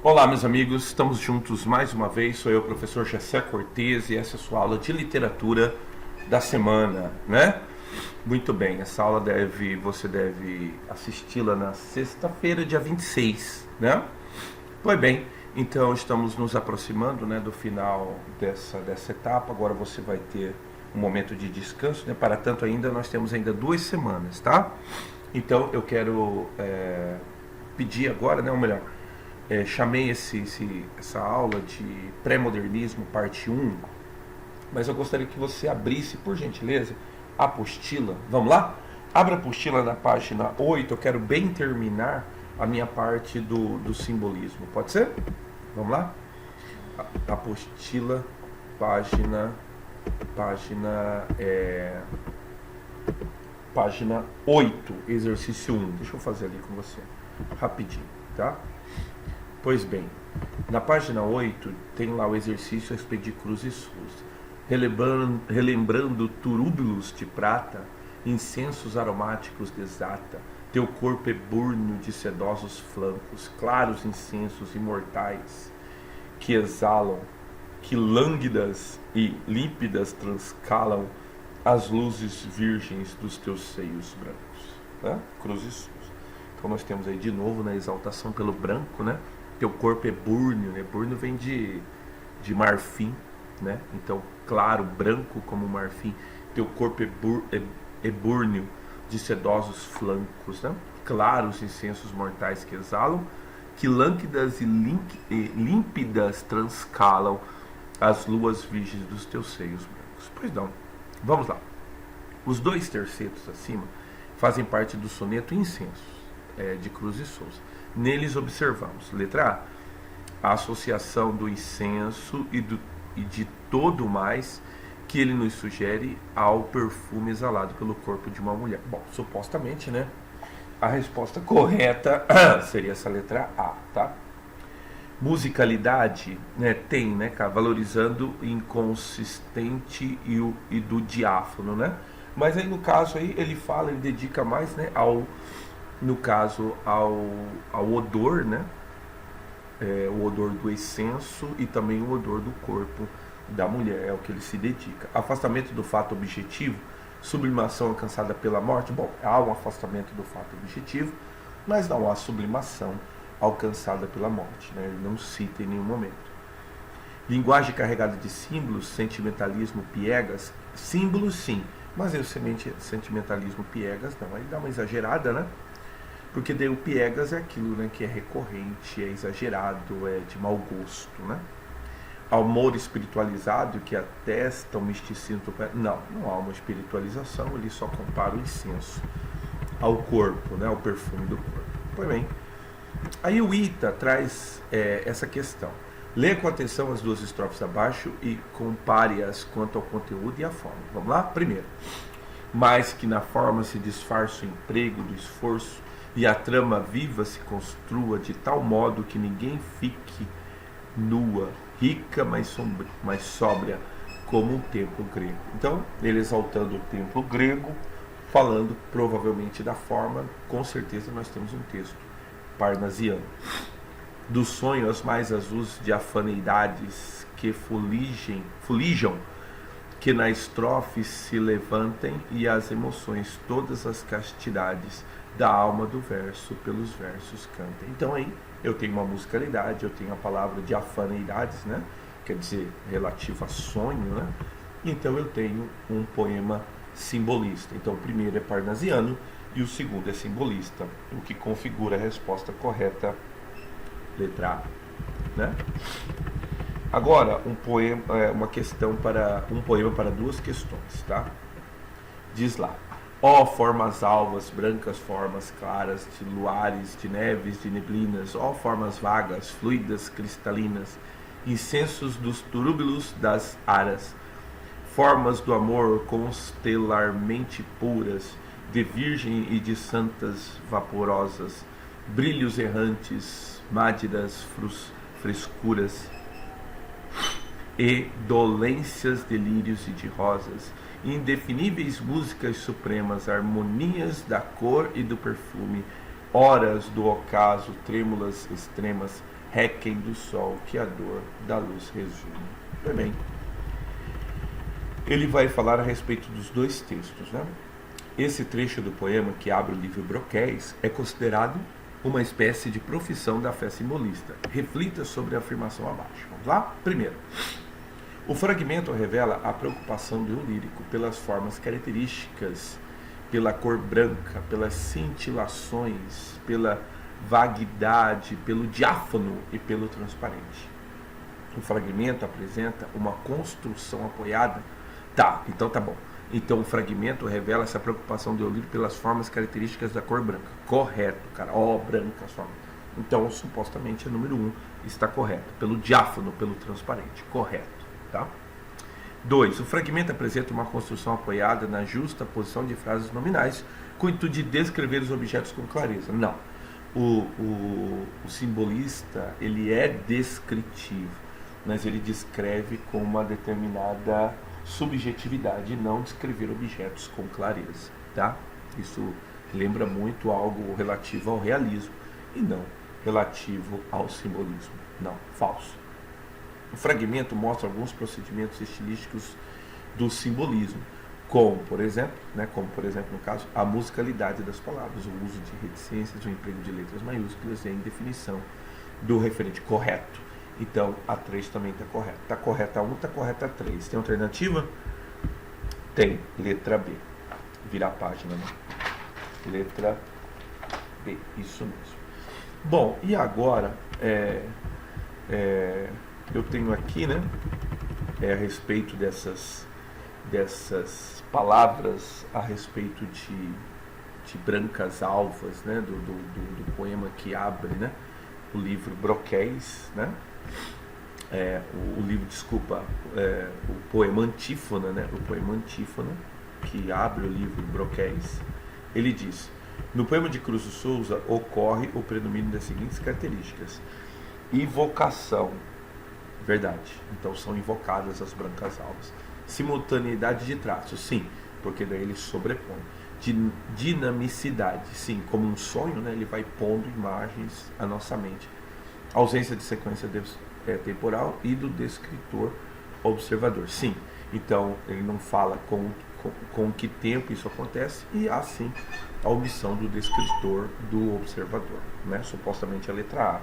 Olá, meus amigos, estamos juntos mais uma vez. Sou eu, professor Jessé Cortez, e essa é a sua aula de literatura da semana, né? Muito bem, essa aula você deve assisti-la na sexta-feira, dia 26, né? Pois bem, então estamos nos aproximando, né, do final dessa etapa. Agora você vai ter um momento de descanso, né? Para tanto, nós temos ainda 2 semanas, tá? Então eu quero pedir agora, né, ou melhor, chamei essa aula de pré-modernismo, parte 1, mas eu gostaria que você abrisse, por gentileza, a apostila. Vamos lá? Abra a apostila na página 8, eu quero bem terminar a minha parte do simbolismo. Pode ser? Vamos lá? Apostila, página 8, exercício 1. Deixa eu fazer ali com você, rapidinho, tá? Pois bem, na página 8 tem lá o exercício a respeito de cruz e sus. Relembrando turúbilos de prata, incensos aromáticos desata, teu corpo é burno de sedosos flancos, claros incensos imortais que exalam, que lânguidas e límpidas transcalam as luzes virgens dos teus seios brancos, né? Cruz e sus. Então nós temos aí de novo na exaltação pelo branco, né? Teu corpo é búrneo, né? Búrneo vem de marfim, né? Então, claro, branco como marfim. Teu corpo é búrneo de sedosos flancos, né? Claros incensos mortais que exalam, que lânguidas e límpidas transcalam as luas virgens dos teus seios brancos. Pois não, vamos lá. Os 2 tercetos acima fazem parte do soneto Incensos, de Cruz e Souza. Neles observamos, letra A associação do incenso e de todo o mais que ele nos sugere ao perfume exalado pelo corpo de uma mulher. Bom, supostamente, né, a resposta correta seria essa letra A, tá? Musicalidade, né, tem, né, cara, valorizando o inconsistente e do diáfano, né? Mas aí no caso aí ele dedica mais, né, ao odor, né? O odor do incenso e também o odor do corpo da mulher, é o que ele se dedica. Afastamento do fato objetivo, sublimação alcançada pela morte. Bom, há um afastamento do fato objetivo, mas não há sublimação alcançada pela morte, né? Ele não cita em nenhum momento. Linguagem carregada de símbolos, sentimentalismo piegas. Símbolos sim, mas aí o sentimentalismo piegas não, aí dá uma exagerada, né? Porque daí o piegas é aquilo, né, que é recorrente, é exagerado, é de mau gosto, né? Amor espiritualizado que atesta o misticismo. Não há uma espiritualização, ele só compara o incenso ao corpo, né, ao perfume do corpo. Pois bem, aí o Ita traz essa questão. Lê com atenção as 2 estrofes abaixo e compare-as quanto ao conteúdo e à forma. Vamos lá? Primeiro, mais que na forma se disfarça o emprego do esforço e a trama viva se construa de tal modo que ninguém fique nua, rica, mas sóbria, como um templo grego. Então, ele exaltando o templo grego, falando provavelmente da forma. Com certeza nós temos um texto parnasiano. Do sonho as mais azuis diafaneidades que fulijam, que na estrofe se levantem, e as emoções, todas as castidades da alma do verso pelos versos cantem. Então aí eu tenho uma musicalidade, eu tenho a palavra diafaneidades, né? Quer dizer, relativo a sonho, né? Então eu tenho um poema simbolista. Então o primeiro é parnasiano e o segundo é simbolista, o que configura a resposta correta, letra A, né? Agora um poema para 2 questões, tá? Diz lá: ó formas alvas, brancas formas claras, de luares, de neves, de neblinas, ó formas vagas, fluidas, cristalinas, incensos dos turúbilos das aras, formas do amor constelarmente puras, de virgem e de santas vaporosas, brilhos errantes, mádidas frescuras, e dolências, delírios e de rosas, indefiníveis músicas supremas, harmonias da cor e do perfume, Horas do ocaso, trêmulas extremas, requiem do sol, que a dor da luz resume. Bem, ele vai falar a respeito dos dois textos, né? Esse trecho do poema que abre o livro Broquéis é considerado uma espécie de profissão da fé simbolista. Reflita sobre a afirmação abaixo. Vamos lá? Primeiro, o fragmento revela a preocupação do eu lírico pelas formas características, pela cor branca, pelas cintilações, pela vaguidade, pelo diáfano e pelo transparente. O fragmento apresenta uma construção apoiada. Então tá bom. Então o fragmento revela essa preocupação do eu lírico pelas formas características da cor branca. Correto, cara. Branca as formas. Então, supostamente, a número 1 está correta. Pelo diáfano, pelo transparente. Correto. Tá? 2. O fragmento apresenta uma construção apoiada na justa posição de frases nominais, com o intuito de descrever os objetos com clareza. Não. O simbolista, ele é descritivo, mas ele descreve com uma determinada subjetividade, e não descrever objetos com clareza. Tá? Isso lembra muito algo relativo ao realismo, e não relativo ao simbolismo. Não, falso. O fragmento mostra alguns procedimentos estilísticos do simbolismo, como por exemplo, no caso, a musicalidade das palavras, o uso de reticências, o emprego de letras maiúsculas e a indefinição do referente. Correto. Então, a 3 também está correta. Está correta a 1, está correta a 3. Tem alternativa? Tem. Letra B. Virar a página, né? Letra B. Isso mesmo. Bom, e agora, eu tenho aqui, né, a respeito dessas palavras, a respeito de brancas alvas, né, do poema que abre, né, o livro Broquéis, né, o poema Antífona, né, o poema Antífona, que abre o livro Broquéis. Ele diz: no poema de Cruz de Souza ocorre o predomínio das seguintes características: invocação, verdade, então são invocadas as brancas alvas. Simultaneidade de traços, sim, porque daí ele sobrepõe. Dinamicidade, sim, como um sonho, né, ele vai pondo imagens à nossa mente. Ausência de sequência temporal e do descritor observador, sim, então ele não fala com que tempo isso acontece, e há sim a omissão do descritor do observador, né? Supostamente a letra A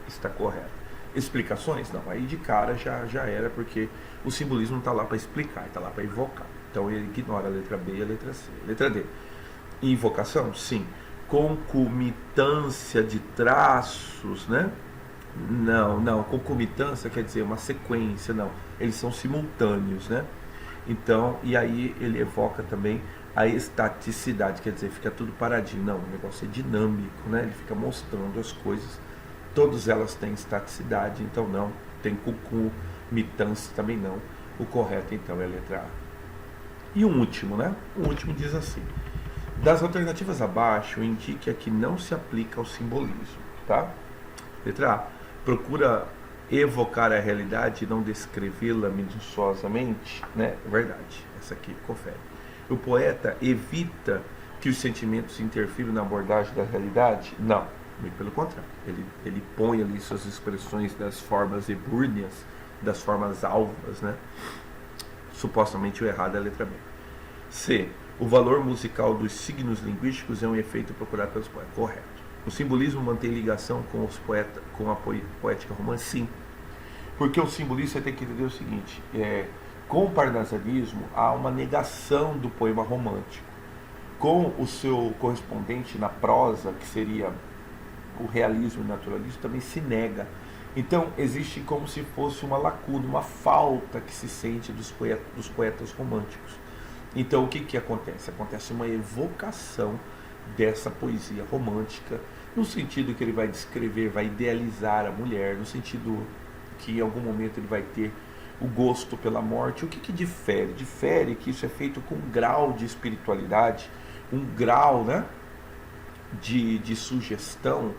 está correta. Explicações? Não, aí de cara já era, porque o simbolismo não está lá para explicar, está lá para evocar. Então ele ignora a letra B e a letra C. Letra D. Invocação? Sim. Concomitância de traços, né? Não. Concomitância quer dizer uma sequência, não. Eles são simultâneos, né? Então, e aí ele evoca também a estaticidade, quer dizer, fica tudo paradinho. Não, o negócio é dinâmico, né? Ele fica mostrando as coisas. Todas elas têm estaticidade, então não. Tem concomitância também não. O correto, então, é a letra A. E o último, né? O último diz assim: das alternativas abaixo, indique a que não se aplica ao simbolismo, tá? Letra A. Procura evocar a realidade e não descrevê-la minuciosamente, né? Verdade. Essa aqui, confere. O poeta evita que os sentimentos interfiram na abordagem da realidade? Não. Muito pelo contrário. Ele põe ali suas expressões das formas ebúrneas, das formas alvas, né? Supostamente o errado é a letra B. C. O valor musical dos signos linguísticos é um efeito procurado pelos poetas. Correto. O simbolismo mantém ligação com a poética romântica? Sim. Porque o simbolista tem que entender o seguinte: com o parnasianismo há uma negação do poema romântico. Com o seu correspondente na prosa, que seria o realismo e o naturalismo, também se nega. Então existe como se fosse uma lacuna, uma falta que se sente dos poetas românticos. Então o que acontece? Acontece uma evocação dessa poesia romântica, no sentido que ele vai descrever, vai idealizar a mulher, no sentido que em algum momento ele vai ter o gosto pela morte. O que difere? Difere que isso é feito com um grau de espiritualidade, um grau, né, de sugestão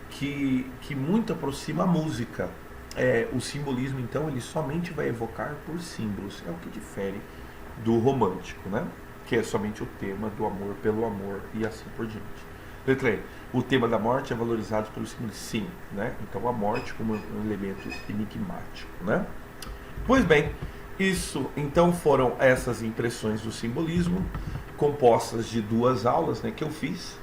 que muito aproxima a música. O simbolismo, então, ele somente vai evocar por símbolos. É o que difere do romântico, né? Que é somente o tema do amor pelo amor e assim por diante. Letra E. O tema da morte é valorizado pelo símbolo sim, né? Então a morte como um elemento enigmático, né? Pois bem, isso então foram essas impressões do simbolismo compostas de 2 aulas, né, que eu fiz,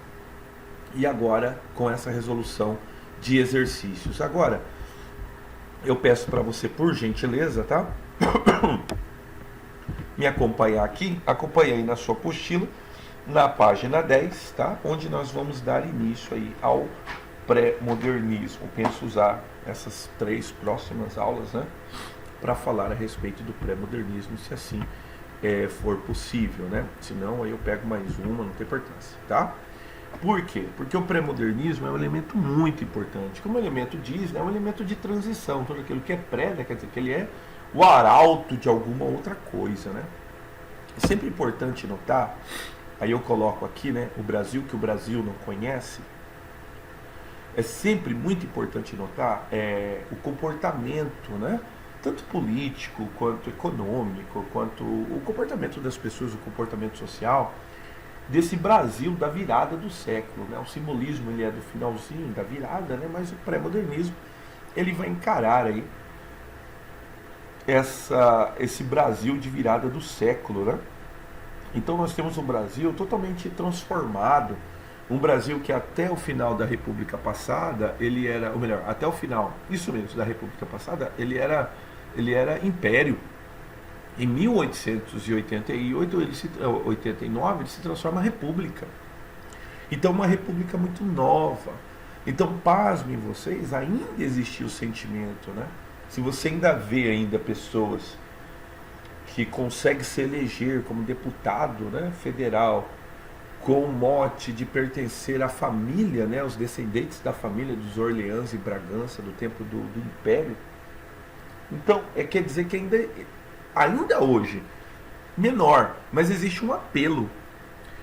e agora com essa resolução de exercícios. Agora eu peço para você, por gentileza, tá? Me acompanhar aqui, acompanhe aí na sua apostila, na página 10, tá? Onde nós vamos dar início aí ao pré-modernismo. Penso usar essas 3 próximas aulas, né, para falar a respeito do pré-modernismo, se assim for possível, né? Se não, aí eu pego mais uma, não tem importância, tá? Por quê? Porque o pré-modernismo é um elemento muito importante. Como o elemento diz, né, é um elemento de transição. Tudo aquilo que é pré, né, quer dizer que ele é o arauto de alguma outra coisa, né? É sempre importante notar, aí eu coloco aqui, né, o Brasil que o Brasil não conhece. É sempre muito importante notar o comportamento, né, tanto político quanto econômico, quanto o comportamento das pessoas, o comportamento social desse Brasil da virada do século, né? O simbolismo ele é do finalzinho da virada, né? Mas o pré-modernismo ele vai encarar aí esse Brasil de virada do século, né? Então nós temos um Brasil totalmente transformado, um Brasil que até o final da República passada ele era, ou melhor, até o final, isso mesmo, da República passada ele era império. Em 1888, 89, ele se transforma em república. Então, uma república muito nova. Então, pasmem vocês, ainda existia o sentimento, né? Se você ainda vê ainda pessoas que conseguem se eleger como deputado, né, federal, com o mote de pertencer à família, né, os descendentes da família dos Orleans e Bragança, do tempo do Império. Então, quer dizer que ainda hoje, menor, mas existe um apelo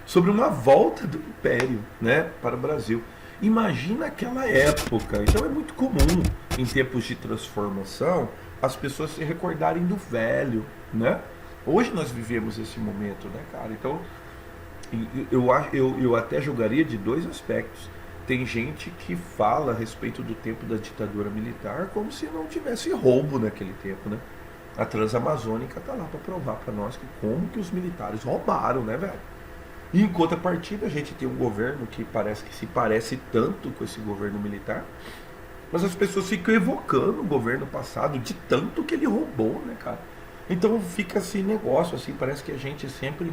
sobre uma volta do Império, né, para o Brasil. Imagina aquela época. Então é muito comum, em tempos de transformação, as pessoas se recordarem do velho, né? Hoje nós vivemos esse momento, né, cara? Então, eu até julgaria de 2 aspectos. Tem gente que fala a respeito do tempo da ditadura militar como se não tivesse roubo naquele tempo, né? A Transamazônica está lá para provar para nós que como que os militares roubaram, né, velho? E em contrapartida, a gente tem um governo que se parece tanto com esse governo militar, mas as pessoas ficam evocando o governo passado de tanto que ele roubou, né, cara? Então fica esse negócio, assim, parece que a gente sempre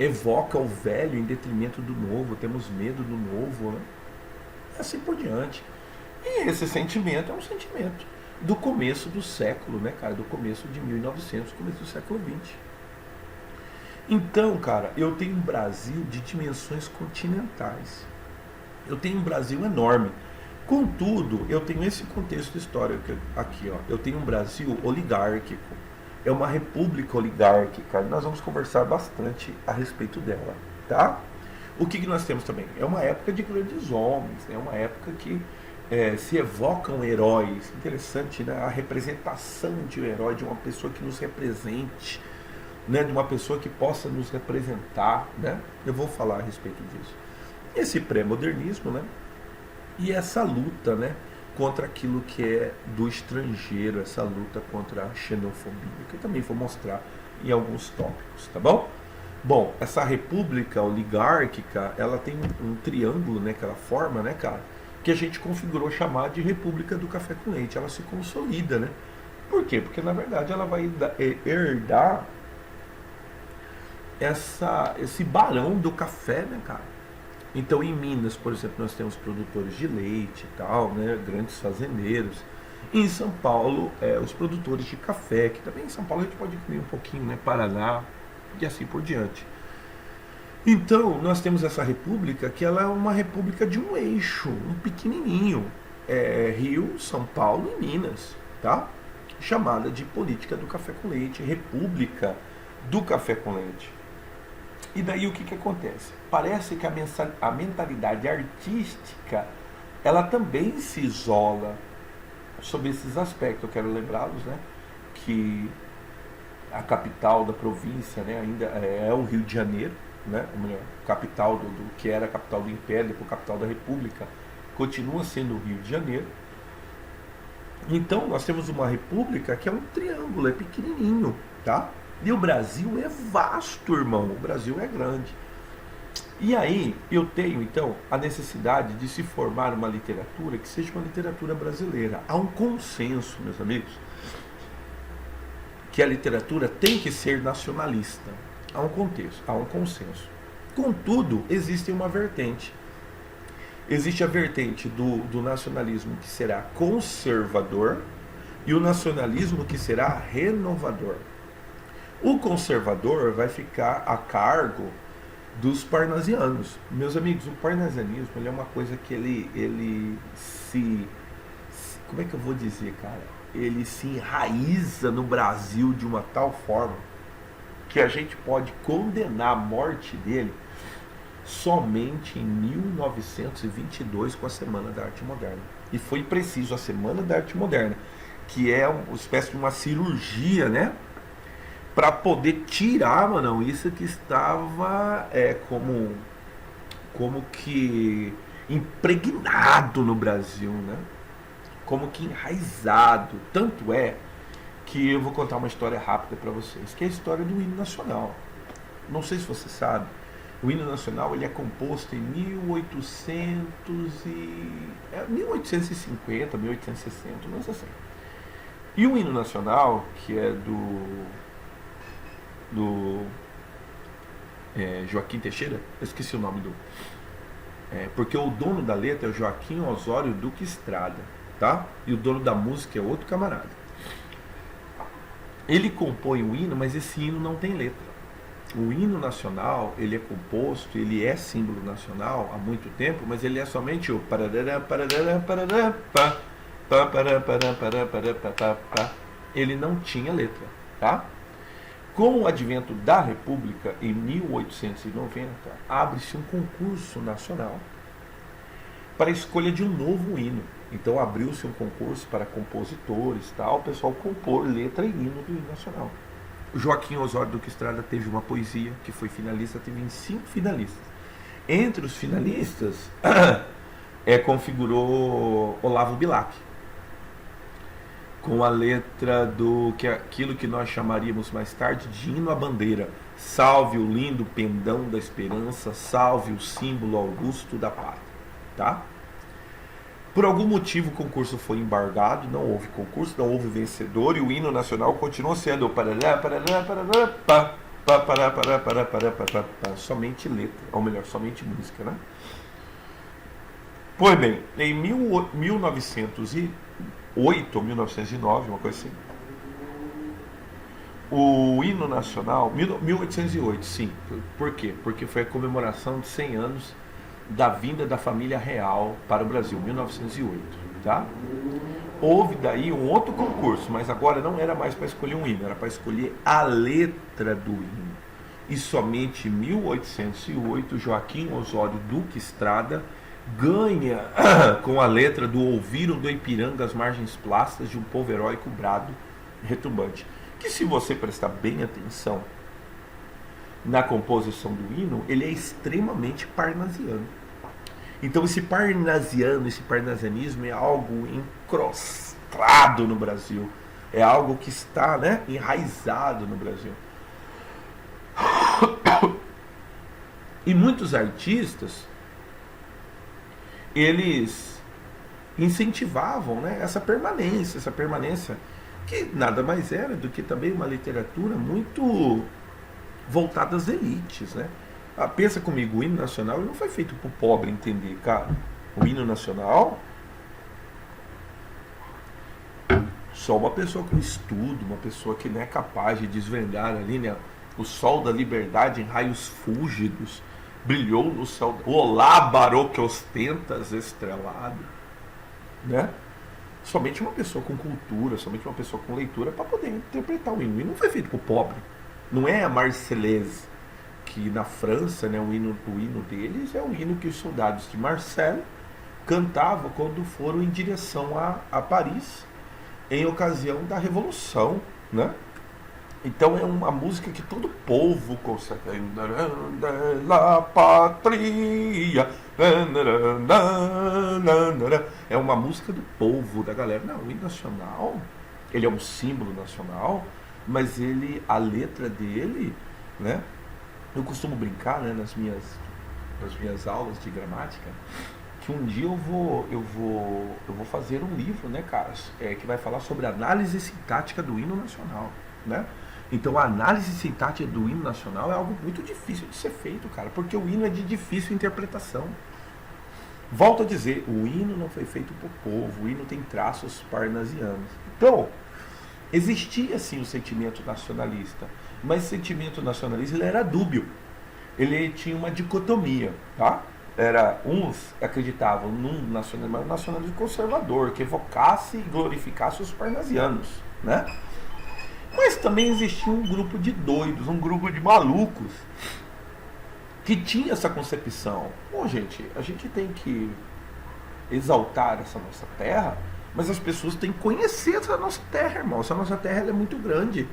evoca o velho em detrimento do novo, temos medo do novo, né? E assim por diante. E esse sentimento é um sentimento do começo do século, né, cara? Do começo de 1900, começo do século 20. Então, cara, eu tenho um Brasil de dimensões continentais. Eu tenho um Brasil enorme. Contudo, eu tenho esse contexto histórico aqui, ó. Eu tenho um Brasil oligárquico. É uma república oligárquica. Nós vamos conversar bastante a respeito dela, tá? O que nós temos também? É uma época de grandes homens, é uma época que se evocam heróis. Interessante, né? A representação de um herói, de uma pessoa que nos represente, né? De uma pessoa que possa nos representar, né? Eu vou falar a respeito disso. Esse pré-modernismo, né? E essa luta, né, contra aquilo que é do estrangeiro, essa luta contra a xenofobia, que eu também vou mostrar em alguns tópicos, tá bom? Bom, essa república oligárquica, ela tem um triângulo, né, que ela forma, né, cara, que a gente configurou chamar de República do Café com Leite. Ela se consolida, né? Por quê? Porque, na verdade, ela vai herdar esse barão do café, né, cara? Então, em Minas, por exemplo, nós temos produtores de leite e tal, né, grandes fazendeiros. Em São Paulo, os produtores de café, que também em São Paulo a gente pode incluir um pouquinho, né, Paraná e assim por diante. Então, nós temos essa república que ela é uma república de um eixo, um pequenininho, Rio, São Paulo e Minas, tá? Chamada de política do café com leite, república do café com leite. E daí o que acontece? Parece que a mentalidade artística, ela também se isola sobre esses aspectos. Eu quero lembrá-los, né, que a capital da província, né, ainda é o Rio de Janeiro, né? Ou melhor, capital do que era a capital do Império, depois capital da República, continua sendo o Rio de Janeiro. Então nós temos uma república que é um triângulo, é pequenininho, tá? E o Brasil é vasto, irmão, o Brasil é grande. E aí eu tenho então a necessidade de se formar uma literatura que seja uma literatura brasileira. Há um consenso, meus amigos, que a literatura tem que ser nacionalista. Há um contexto, há um consenso. Contudo, existe uma vertente. Existe a vertente do nacionalismo que será conservador e o nacionalismo que será renovador. O conservador vai ficar a cargo dos parnasianos. Meus amigos, o parnasianismo ele é uma coisa que ele como é que eu vou dizer, cara? Ele se enraiza no Brasil de uma tal forma que a gente pode condenar a morte dele somente em 1922 com a Semana da Arte Moderna. E foi preciso a Semana da Arte Moderna, que é uma espécie de uma cirurgia, né? Para poder tirar, mano, isso que estava como que impregnado no Brasil, né? Como que enraizado. Tanto é que eu vou contar uma história rápida para vocês, que é a história do hino nacional. Não sei se você sabe, o hino nacional ele é composto em 1850, 1860, não sei assim. E o hino nacional, que é do Joaquim Teixeira, eu esqueci o nome porque o dono da letra é o Joaquim Osório Duque Estrada, tá? E o dono da música é outro camarada. Ele compõe o hino, mas esse hino não tem letra. O hino nacional, ele é composto, ele é símbolo nacional há muito tempo, mas ele é somente o parará, parará, parará, pá, pá, pará, pará, pará, pará, pá, pá, pá. Ele não tinha letra, tá? Com o advento da República, em 1890, abre-se um concurso nacional para a escolha de um novo hino. Então abriu-se um concurso para compositores, tal, o pessoal compor letra e hino do hino nacional. O Joaquim Osório Duque Estrada teve uma poesia que foi finalista, teve 5 finalistas. Entre os finalistas, configurou Olavo Bilac, com a letra aquilo que nós chamaríamos mais tarde de hino à bandeira. Salve o lindo pendão da esperança, salve o símbolo augusto da pátria. Tá? Por algum motivo o concurso foi embargado, não houve concurso, não houve vencedor e o hino nacional continuou sendo o parará, parará, parará, pá, pá, pará, pará, pará, pará, pará, pá, somente letra, ou melhor, somente música, né? Pois bem, em 1908 ou 1909, uma coisa assim, o hino nacional, 1808, sim, por quê? Porque foi a comemoração de 100 anos da vinda da família real para o Brasil, 1908, tá? Houve daí um outro concurso, mas agora não era mais para escolher um hino, era para escolher a letra do hino. E somente em 1808, Joaquim Osório Duque Estrada ganha com a letra do Ouviram do Ipiranga as margens plácidas de um povo heróico brado retumbante. Que se você prestar bem atenção na composição do hino, ele é extremamente parnasiano. Então esse parnasianismo é algo encrostado no Brasil. É algo que está, né, enraizado no Brasil. E muitos artistas, eles incentivavam, né, essa permanência, que nada mais era do que também uma literatura muito voltada às elites, né? Pensa comigo, o hino nacional não foi feito para o pobre entender, cara. O hino nacional, só uma pessoa com estudo, uma pessoa que não é capaz de desvendar ali, né, o sol da liberdade em raios fúlgidos, brilhou no céu, olá barô que ostentas estrelado, né? Somente uma pessoa com cultura, somente uma pessoa com leitura para poder interpretar o hino. O hino não foi feito para o pobre. Não é a Marseillaise, que na França, né, o hino deles é o hino que os soldados de Marseille cantavam quando foram em direção a Paris, em ocasião da Revolução, né? Então é uma música que todo povo consegue. La patria. É uma música do povo, da galera. Não, o hino nacional, ele é um símbolo nacional, mas a letra dele, né? Eu costumo brincar, né, nas minhas aulas de gramática, que um dia eu vou fazer um livro, né, cara, que vai falar sobre a análise sintática do hino nacional, né? Então a análise sintática do hino nacional é algo muito difícil de ser feito, cara, porque o hino é de difícil interpretação. Volto a dizer, o hino não foi feito por povo, o hino tem traços parnasianos. Então, existia sim o sentimento nacionalista, mas o sentimento nacionalista ele era dúbio. Ele tinha uma dicotomia, tá? Uns acreditavam num nacionalismo conservador, que evocasse e glorificasse os parnasianos, né? Mas também existia um grupo de doidos, um grupo de malucos que tinha essa concepção. Bom, gente, a gente tem que exaltar essa nossa terra, mas as pessoas têm que conhecer essa nossa terra, irmão. Essa nossa terra ela é muito grande.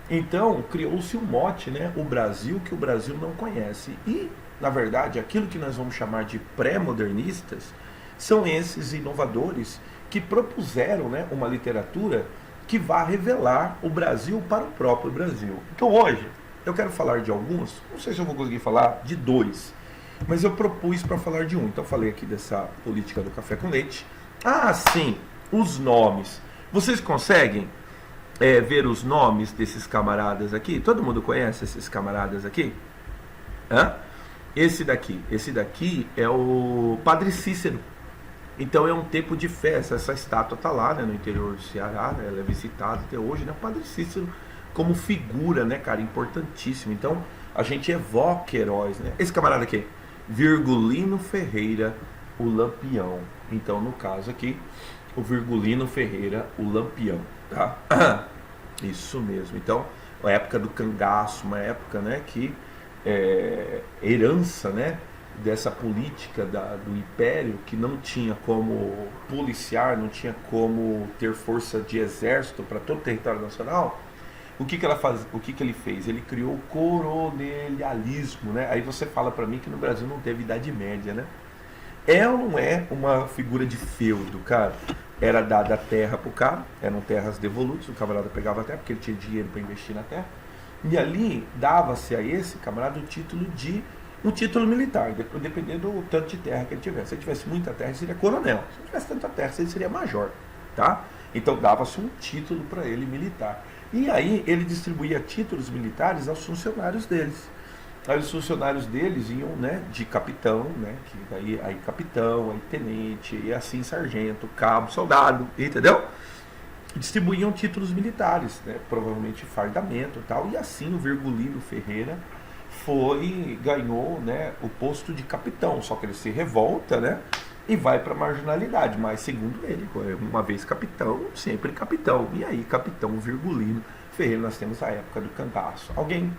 Então, criou-se um mote, né? O Brasil que o Brasil não conhece. E, na verdade, aquilo que nós vamos chamar de pré-modernistas são esses inovadores que propuseram, né, uma literatura que vá revelar o Brasil para o próprio Brasil. Então, hoje, eu quero falar de alguns, não sei se eu vou conseguir falar de dois, mas eu propus para falar de um. Então, eu falei aqui dessa política do café com leite. Ah, sim, os nomes. Vocês conseguem ver os nomes desses camaradas aqui? Todo mundo conhece esses camaradas aqui? Hã? Esse daqui é o Padre Cícero. Então é um tempo de festa. Essa estátua está lá, né, no interior do Ceará, né, ela é visitada até hoje, né? O Padre Cícero como figura, né, cara, importantíssimo. Então a gente evoca heróis, né? Esse camarada aqui, Virgulino Ferreira, o Lampião. Então, no caso aqui, o Virgulino Ferreira, o Lampião, tá? Isso mesmo. Então, a época do cangaço, uma época, né, que herança, né, dessa política do império, que não tinha como policiar, não tinha como ter força de exército para todo o território nacional. O que ele fez? Ele criou o coronelialismo, né? Aí você fala para mim que no Brasil não teve Idade Média, né? É ou não é uma figura de feudo, cara? Era dada a terra pro cara, eram terras devolutas, o camarada pegava a terra porque ele tinha dinheiro para investir na terra, e ali dava-se a esse camarada um título militar, dependendo do tanto de terra que ele tivesse. Se ele tivesse muita terra, ele seria coronel. Se ele tivesse tanta terra, ele seria major, tá? Então dava-se um título para ele militar. E aí ele distribuía títulos militares aos funcionários deles. Aí os funcionários deles iam, né, de capitão, né, aí capitão, aí tenente, e assim sargento, cabo, soldado, entendeu? Distribuíam títulos militares, né, provavelmente fardamento e tal, e assim o Virgulino Ferreira ganhou, né, o posto de capitão, só que ele se revolta, né, e vai para a marginalidade, mas segundo ele, uma vez capitão, sempre capitão. E aí, capitão Virgulino Ferreira, nós temos a época do cangaço. Alguém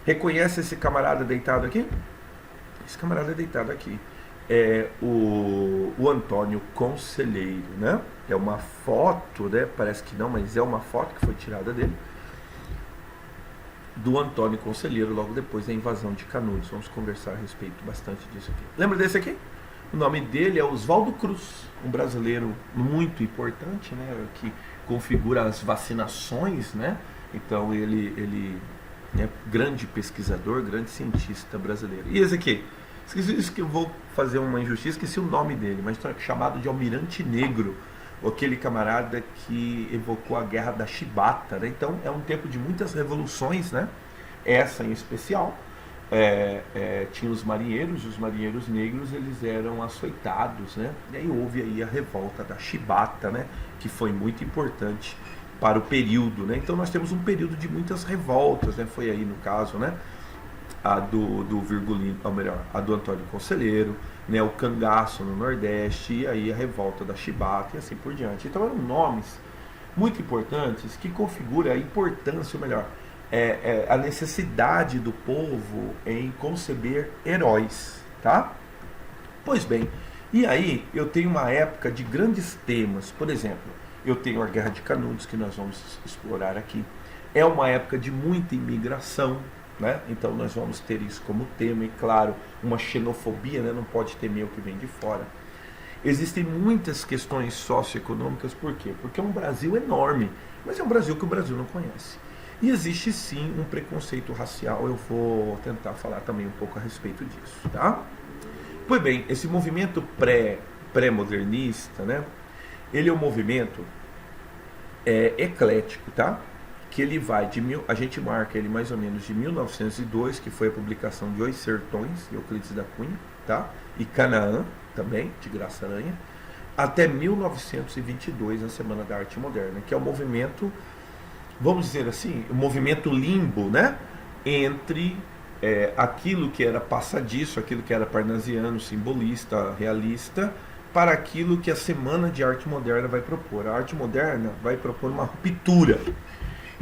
reconhece esse camarada deitado aqui? Esse camarada deitado aqui é o Antônio Conselheiro, né? É uma foto, né? Parece que não, mas é uma foto que foi tirada dele, do Antônio Conselheiro, logo depois da invasão de Canudos. Vamos conversar a respeito bastante disso aqui. Lembra desse aqui? O nome dele é Oswaldo Cruz, um brasileiro muito importante, né, que configura as vacinações, né? Então ele é grande pesquisador, grande cientista brasileiro. E esse aqui? Esqueci que eu vou fazer uma injustiça, esqueci o nome dele, mas é chamado de Almirante Negro, aquele camarada que evocou a Guerra da Chibata, né? Então é um tempo de muitas revoluções, né? Essa em especial. Tinha os marinheiros, e os marinheiros negros eles eram açoitados, né? E aí houve aí a revolta da Chibata, né? Que foi muito importante para o período, né? Então nós temos um período de muitas revoltas, né? Foi aí no caso, né, a do Virgulino, ou melhor, a do Antônio Conselheiro, né, o cangaço no Nordeste, e aí a revolta da Chibata e assim por diante. Então eram nomes muito importantes que configuram a importância, ou melhor, a necessidade do povo em conceber heróis, tá? Pois bem, e aí eu tenho uma época de grandes temas. Por exemplo, eu tenho a Guerra de Canudos, que nós vamos explorar aqui. É uma época de muita imigração, né? Então nós vamos ter isso como tema, e claro, uma xenofobia, né? Não pode temer o que vem de fora. Existem muitas questões socioeconômicas, por quê? Porque é um Brasil enorme, mas é um Brasil que o Brasil não conhece. E existe sim um preconceito racial, eu vou tentar falar também um pouco a respeito disso, tá? Pois bem, esse movimento pré-modernista, né? Ele é um movimento eclético, tá? Que ele vai a gente marca ele mais ou menos de 1902, que foi a publicação de Os Sertões, de Euclides da Cunha, tá? E Canaã, também, de Graça Aranha, até 1922, na Semana da Arte Moderna, que é o movimento, vamos dizer assim, o movimento limbo, né? Entre aquilo que era passadiço, aquilo que era parnasiano, simbolista, realista, para aquilo que a Semana de Arte Moderna vai propor. A arte moderna vai propor uma ruptura.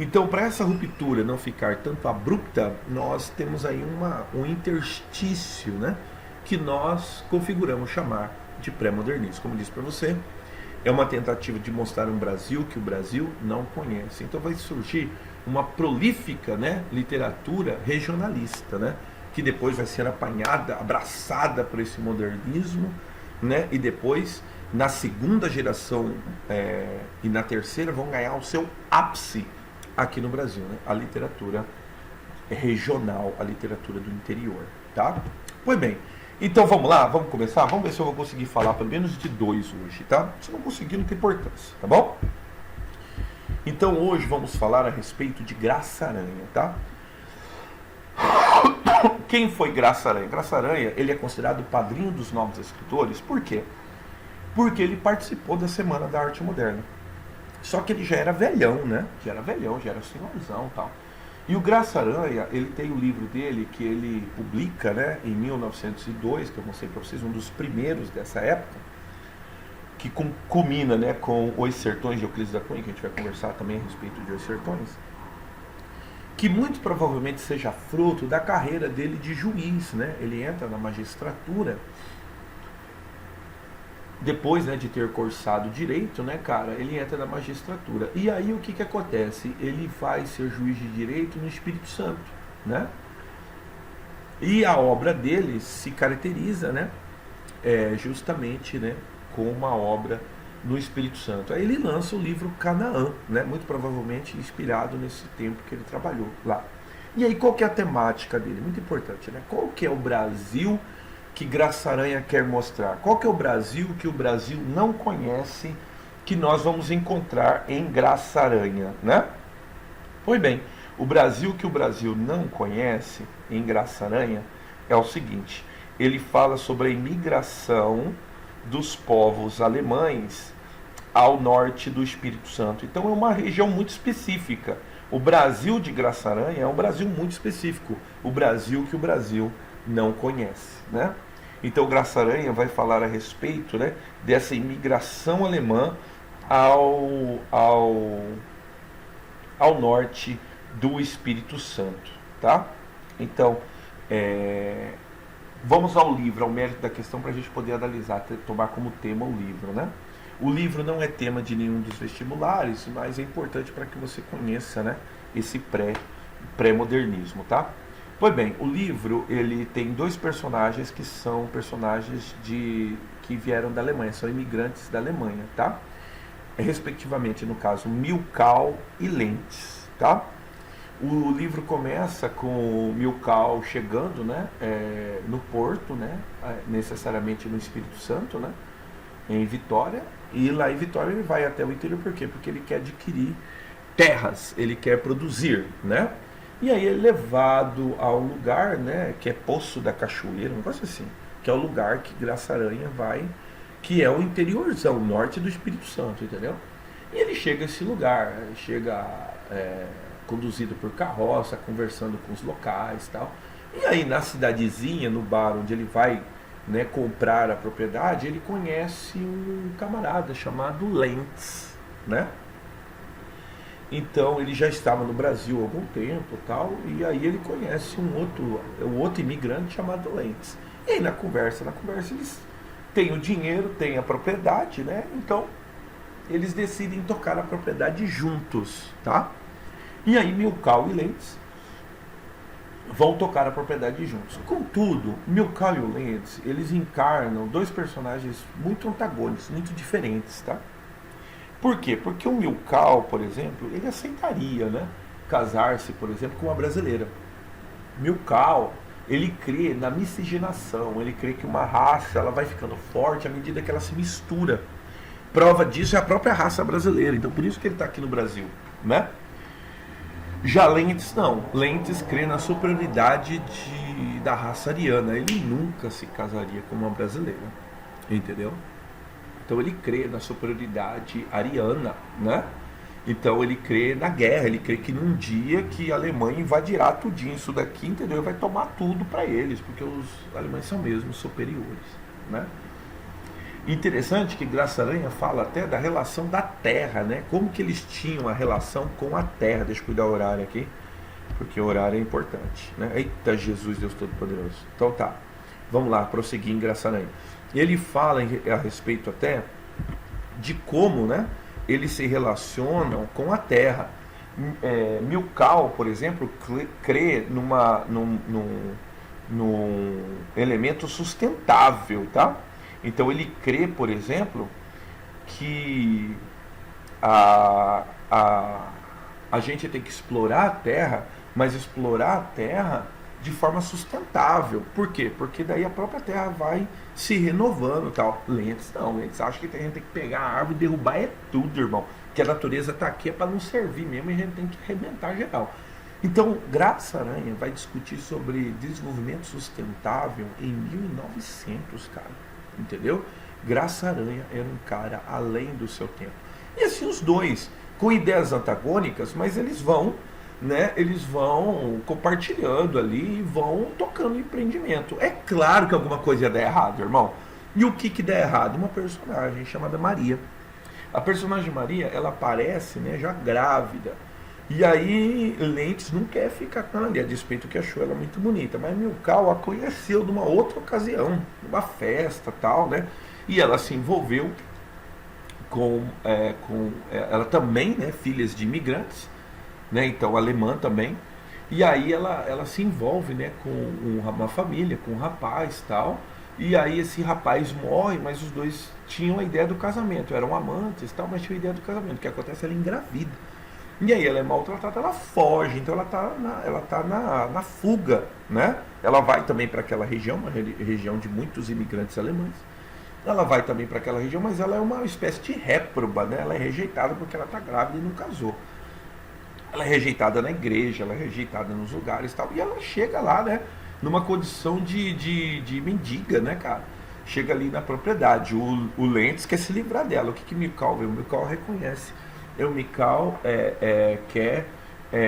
Então, para essa ruptura não ficar tanto abrupta, nós temos aí um interstício, né, que nós configuramos chamar de pré-modernismo. Como disse para você, é uma tentativa de mostrar um Brasil que o Brasil não conhece. Então vai surgir uma prolífica, né, literatura regionalista, né, que depois vai ser apanhada, abraçada por esse modernismo, né, e depois, na segunda geração e na terceira, vão ganhar o seu ápice aqui no Brasil, né? A literatura regional, a literatura do interior, tá? Pois bem, então vamos lá, vamos começar? Vamos ver se eu vou conseguir falar pelo menos de dois hoje, tá? Se não conseguir, não tem importância, tá bom? Então hoje vamos falar a respeito de Graça Aranha, tá? Quem foi Graça Aranha? Graça Aranha, ele é considerado o padrinho dos novos escritores, por quê? Porque ele participou da Semana da Arte Moderna. Só que ele já era velhão, né? Já era senhorzão e tal. E o Graça Aranha, ele tem o livro dele que ele publica, né, em 1902, que eu mostrei para vocês, um dos primeiros dessa época, que culmina, né, com Os Sertões de Euclides da Cunha, que a gente vai conversar também a respeito de Os Sertões, que muito provavelmente seja fruto da carreira dele de juiz, né? Ele entra na magistratura depois, né, de ter cursado direito, né, cara, ele entra na magistratura. E aí o que acontece? Ele vai ser juiz de direito no Espírito Santo, né? E a obra dele se caracteriza, né, justamente, né, com uma obra no Espírito Santo. Aí ele lança o livro Canaã, né, muito provavelmente inspirado nesse tempo que ele trabalhou lá. E aí qual que é a temática dele? Muito importante, né? Qual que é o Brasil que Graça Aranha quer mostrar? Qual que é o Brasil que o Brasil não conhece, que nós vamos encontrar em Graça Aranha, né? Pois bem, o Brasil que o Brasil não conhece em Graça Aranha é o seguinte: ele fala sobre a imigração dos povos alemães ao norte do Espírito Santo. Então é uma região muito específica. O Brasil de Graça Aranha é um Brasil muito específico, o Brasil que o Brasil não conhece, né? Então Graça Aranha vai falar a respeito, né, dessa imigração alemã ao norte do Espírito Santo, tá? Então, vamos ao livro, ao mérito da questão, para a gente poder analisar, tomar como tema o livro, né? O livro não é tema de nenhum dos vestibulares, mas é importante para que você conheça, né, esse pré-modernismo, tá? Pois bem, o livro, ele tem dois personagens que são personagens que vieram da Alemanha, são imigrantes da Alemanha, tá? Respectivamente, no caso, Milkau e Lentz, tá? O livro começa com Milkau chegando, né, no Porto, né, necessariamente no Espírito Santo, né, em Vitória, e lá em Vitória ele vai até o interior, por quê? Porque ele quer adquirir terras, ele quer produzir, né? E aí ele é levado a um lugar, né, que é Poço da Cachoeira, um negócio assim, que é o lugar que Graça Aranha vai, que é o interiorzão, norte do Espírito Santo, entendeu? E ele chega a esse lugar, chega conduzido por carroça, conversando com os locais e tal. E aí na cidadezinha, no bar onde ele vai, né, comprar a propriedade, ele conhece um camarada chamado Lentz, né? Então ele já estava no Brasil há algum tempo tal, e aí ele conhece um outro imigrante chamado Lentz. E aí na conversa eles têm o dinheiro, têm a propriedade, né? Então eles decidem tocar a propriedade juntos, tá? E aí Milkau e Lentz vão tocar a propriedade juntos. Contudo, Milkau e o Lentz, eles encarnam dois personagens muito antagônicos, muito diferentes, tá? Por quê? Porque o Milkau, por exemplo, ele aceitaria, né, casar-se, por exemplo, com uma brasileira. Milkau, ele crê na miscigenação, ele crê que uma raça ela vai ficando forte à medida que ela se mistura. Prova disso é a própria raça brasileira, então por isso que ele está aqui no Brasil, né? Já Lentz não, Lentz crê na superioridade da raça ariana, ele nunca se casaria com uma brasileira, entendeu? Então ele crê na superioridade ariana, né? Então ele crê na guerra, ele crê que num dia que a Alemanha invadirá tudinho isso daqui, entendeu? E vai tomar tudo para eles, porque os alemães são mesmo superiores, né? Interessante que Graça Aranha fala até da relação da terra, né? Como que eles tinham a relação com a terra. Deixa eu cuidar o horário aqui, porque o horário é importante, né? Eita Jesus, Deus Todo-Poderoso. Então tá, vamos lá, prosseguir em Graça Aranha. Ele fala a respeito até de como, né, eles se relacionam com a terra. Milkau, por exemplo, crê num elemento sustentável, tá? Então ele crê, por exemplo, que a gente tem que explorar a terra, mas explorar a terra de forma sustentável. Por quê? Porque daí a própria terra vai se renovando e tal. Lentz não, Lentz acha que a gente tem que pegar a árvore e derrubar tudo, irmão. Que a natureza está aqui é para não servir mesmo e a gente tem que arrebentar geral. Então, Graça Aranha vai discutir sobre desenvolvimento sustentável em 1900, cara. Entendeu? Graça Aranha era um cara além do seu tempo. E assim os dois, com ideias antagônicas, mas eles vão, né? Eles vão compartilhando ali e vão tocando empreendimento. É claro que alguma coisa ia dar errado, irmão. E o que dá errado? Uma personagem chamada Maria. A personagem Maria, ela aparece, né, já grávida. E aí Lentz não quer ficar com ela ali, a despeito que achou ela muito bonita. Mas Milkau a conheceu numa outra ocasião, numa festa tal, né? E ela se envolveu com ela também, né, filhas de imigrantes, né? Então alemã também. E aí ela se envolve, né, com uma família, com um rapaz tal. E aí esse rapaz morre, mas os dois tinham a ideia do casamento, eram amantes tal, mas tinham a ideia do casamento. O que acontece? Ela engravida. E aí ela é maltratada, ela foge, então ela tá na fuga, né? Ela vai também para aquela região, uma região de muitos imigrantes alemães. Ela vai também para aquela região, mas ela é uma espécie de réproba, né? Ela é rejeitada porque ela está grávida e não casou. Ela é rejeitada na igreja, ela é rejeitada nos lugares e tal. E ela chega lá, né? Numa condição de mendiga, né, cara? Chega ali na propriedade. O Lentz quer se livrar dela. O que Milkau vê? O Milkau reconhece. O Milkau quer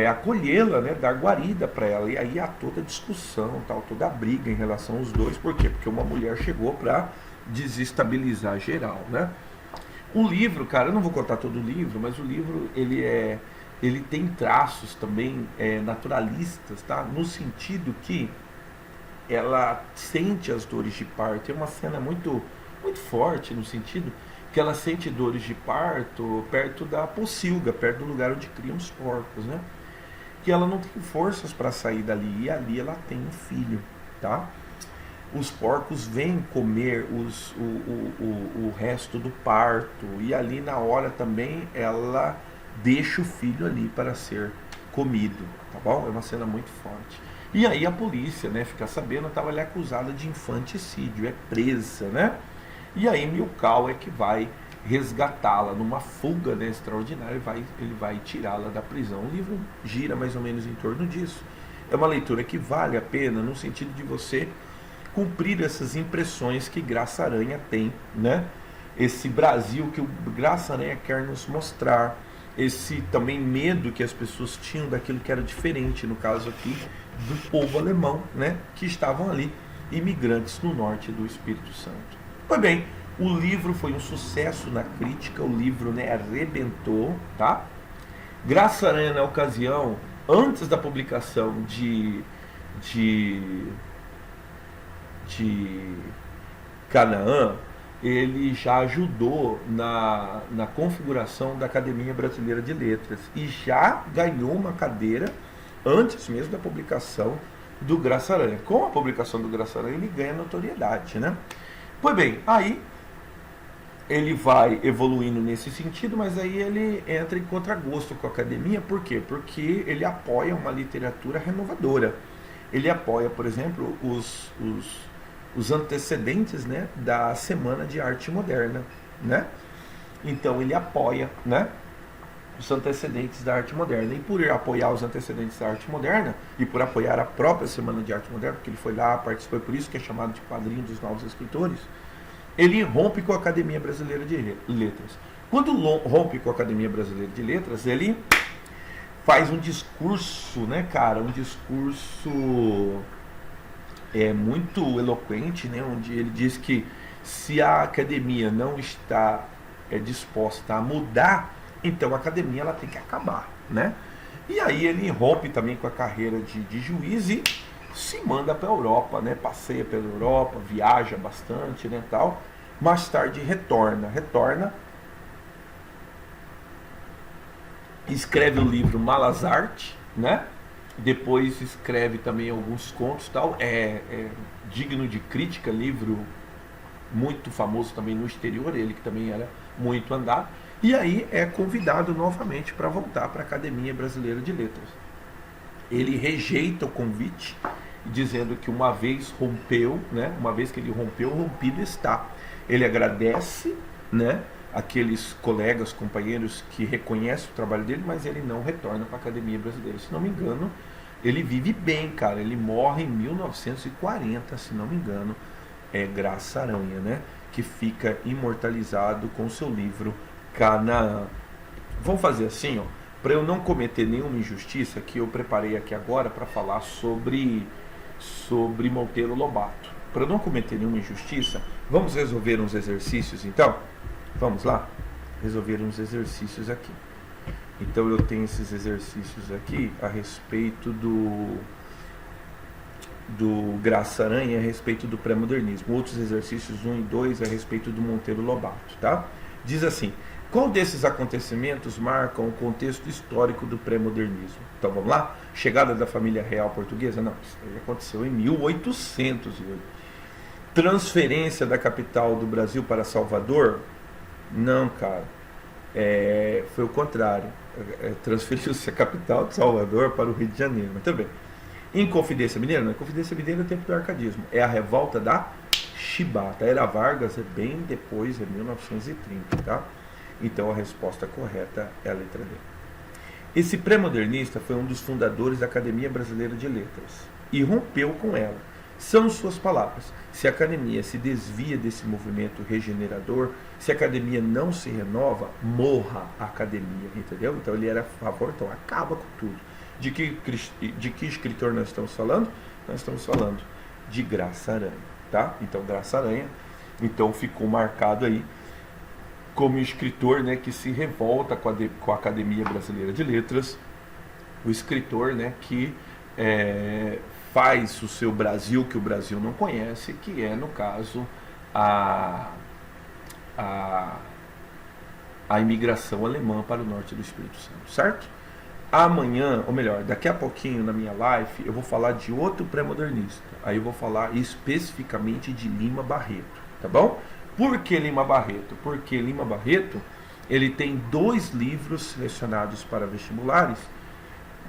acolhê-la, né, dar guarida para ela. E aí há toda a discussão, tal, toda a briga em relação aos dois. Por quê? Porque uma mulher chegou para desestabilizar geral, né? O livro, cara, eu não vou contar todo o livro, mas o livro ele tem traços também naturalistas, tá? No sentido que ela sente as dores de parto. Tem uma cena muito, muito forte no sentido que ela sente dores de parto perto da pocilga, perto do lugar onde criam os porcos, né? Que ela não tem forças para sair dali, e ali ela tem um filho, tá? Os porcos vêm comer o resto do parto, e ali na hora também ela deixa o filho ali para ser comido, tá bom? É uma cena muito forte. E aí a polícia, né, fica sabendo, estava ali acusada de infanticídio, é presa, né? E aí Milkau é que vai resgatá-la numa fuga, né, extraordinária, ele vai tirá-la da prisão. O livro gira mais ou menos em torno disso. É uma leitura que vale a pena no sentido de você cumprir essas impressões que Graça Aranha tem, né? Esse Brasil que o Graça Aranha quer nos mostrar, esse também medo que as pessoas tinham daquilo que era diferente, no caso aqui do povo alemão, né, que estavam ali, imigrantes no norte do Espírito Santo. Pois bem, o livro foi um sucesso na crítica, o livro, né, arrebentou, tá? Graça Aranha, na ocasião, antes da publicação de Canaã, ele já ajudou na configuração da Academia Brasileira de Letras e já ganhou uma cadeira antes mesmo da publicação do Graça Aranha. Com a publicação do Graça Aranha ele ganha notoriedade, né? Pois bem, aí ele vai evoluindo nesse sentido, mas aí ele entra em contragosto com a academia. Por quê? Porque ele apoia uma literatura renovadora. Ele apoia, por exemplo, os antecedentes, né, da Semana de Arte Moderna, né? Então ele apoia, né, os antecedentes da arte moderna. E por apoiar os antecedentes da arte moderna e por apoiar a própria Semana de Arte Moderna, porque ele foi lá, participou, por isso que é chamado de padrinho dos novos escritores, ele rompe com a Academia Brasileira de Letras. Quando rompe com a Academia Brasileira de Letras, ele faz um discurso, né, cara, um discurso muito eloquente, né, onde ele diz que se a academia não está disposta a mudar, então a academia ela tem que acabar, né? E aí ele rompe também com a carreira de juiz e se manda para a Europa, né? Passeia pela Europa, viaja bastante, né, tal. Mais tarde retorna, escreve o livro Malas Arte, né? Depois escreve também alguns contos, tal. É digno de crítica, livro muito famoso também no exterior, ele que também era muito andado. E aí é convidado novamente para voltar para a Academia Brasileira de Letras. Ele rejeita o convite, dizendo que uma vez rompeu, né? Uma vez que ele rompeu, rompido está. Ele agradece, né, aqueles colegas, companheiros que reconhecem o trabalho dele, mas ele não retorna para a Academia Brasileira. Se não me engano, ele vive bem, cara. Ele morre em 1940, se não me engano. É Graça Aranha, né? Que fica imortalizado com seu livro Canaã. Vamos fazer assim, ó, para eu não cometer nenhuma injustiça, que eu preparei aqui agora para falar sobre Monteiro Lobato. Para não cometer nenhuma injustiça, vamos resolver uns exercícios então? Vamos lá? Resolver uns exercícios aqui. Então eu tenho esses exercícios aqui a respeito do Graça Aranha, a respeito do pré-modernismo. Outros exercícios 1 e 2 a respeito do Monteiro Lobato, tá? Diz assim: qual desses acontecimentos marcam o contexto histórico do pré-modernismo? Então vamos lá? Chegada da família real portuguesa? Não, isso aí aconteceu em 1808. Transferência da capital do Brasil para Salvador? Não, cara. Foi o contrário. Transferiu-se a capital de Salvador para o Rio de Janeiro. Mas também. Inconfidência Mineira? Não, Inconfidência Mineira é o tempo do arcadismo. É a revolta da Chibata. Era Vargas, é bem depois, é 1930, tá? Então a resposta correta é a letra D. Esse pré-modernista foi um dos fundadores da Academia Brasileira de Letras e rompeu com ela. São suas palavras: se a academia se desvia desse movimento regenerador, se a academia não se renova, morra a academia, entendeu? Então ele era a favor, então acaba com tudo. De que escritor nós estamos falando? Nós estamos falando de Graça Aranha, tá? Então Graça Aranha, então ficou marcado aí como escritor, né, que se revolta com a Academia Brasileira de Letras, o escritor, né, que faz o seu Brasil que o Brasil não conhece, que é, no caso, a imigração alemã para o norte do Espírito Santo, certo? Amanhã, ou melhor, daqui a pouquinho na minha live, eu vou falar de outro pré-modernista. Aí eu vou falar especificamente de Lima Barreto, tá bom? Por que Lima Barreto? Porque Lima Barreto, ele tem 2 livros selecionados para vestibulares,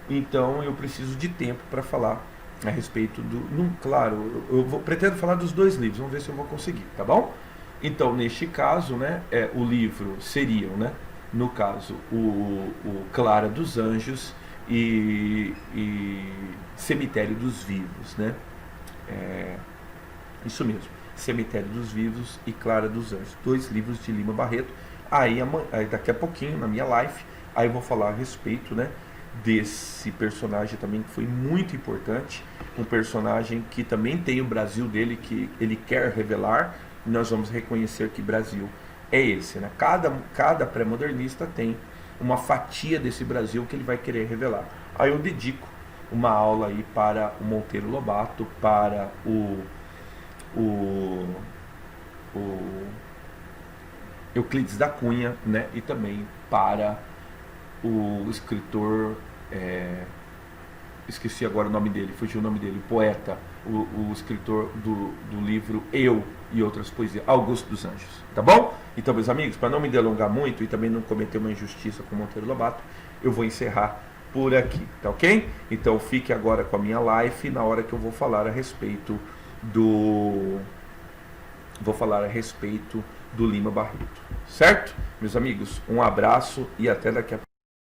então eu preciso de tempo para falar a respeito do... claro, pretendo falar dos 2 livros, vamos ver se eu vou conseguir, tá bom? Então, neste caso, né, o livro seriam, né, no caso, o Clara dos Anjos e Cemitério dos Vivos, né? Isso mesmo, Cemitério dos Vivos e Clara dos Anjos, 2 livros de Lima Barreto. Aí daqui a pouquinho, na minha live, aí eu vou falar a respeito, né, desse personagem também que foi muito importante, um personagem que também tem o Brasil dele, que ele quer revelar, e nós vamos reconhecer que Brasil é esse, né? Cada pré-modernista tem uma fatia desse Brasil que ele vai querer revelar. Aí eu dedico uma aula aí para o Monteiro Lobato, para o Euclides da Cunha, né? E também para o escritor, esqueci agora o nome dele, fugiu o nome dele, o poeta, o escritor do livro Eu e Outras Poesias, Augusto dos Anjos, tá bom? Então, meus amigos, para não me delongar muito e também não cometer uma injustiça com Monteiro Lobato, eu vou encerrar por aqui, tá ok? Então fique agora com a minha live na hora que eu vou falar a respeito do Lima Barreto, certo? Meus amigos, um abraço e até daqui a pouco.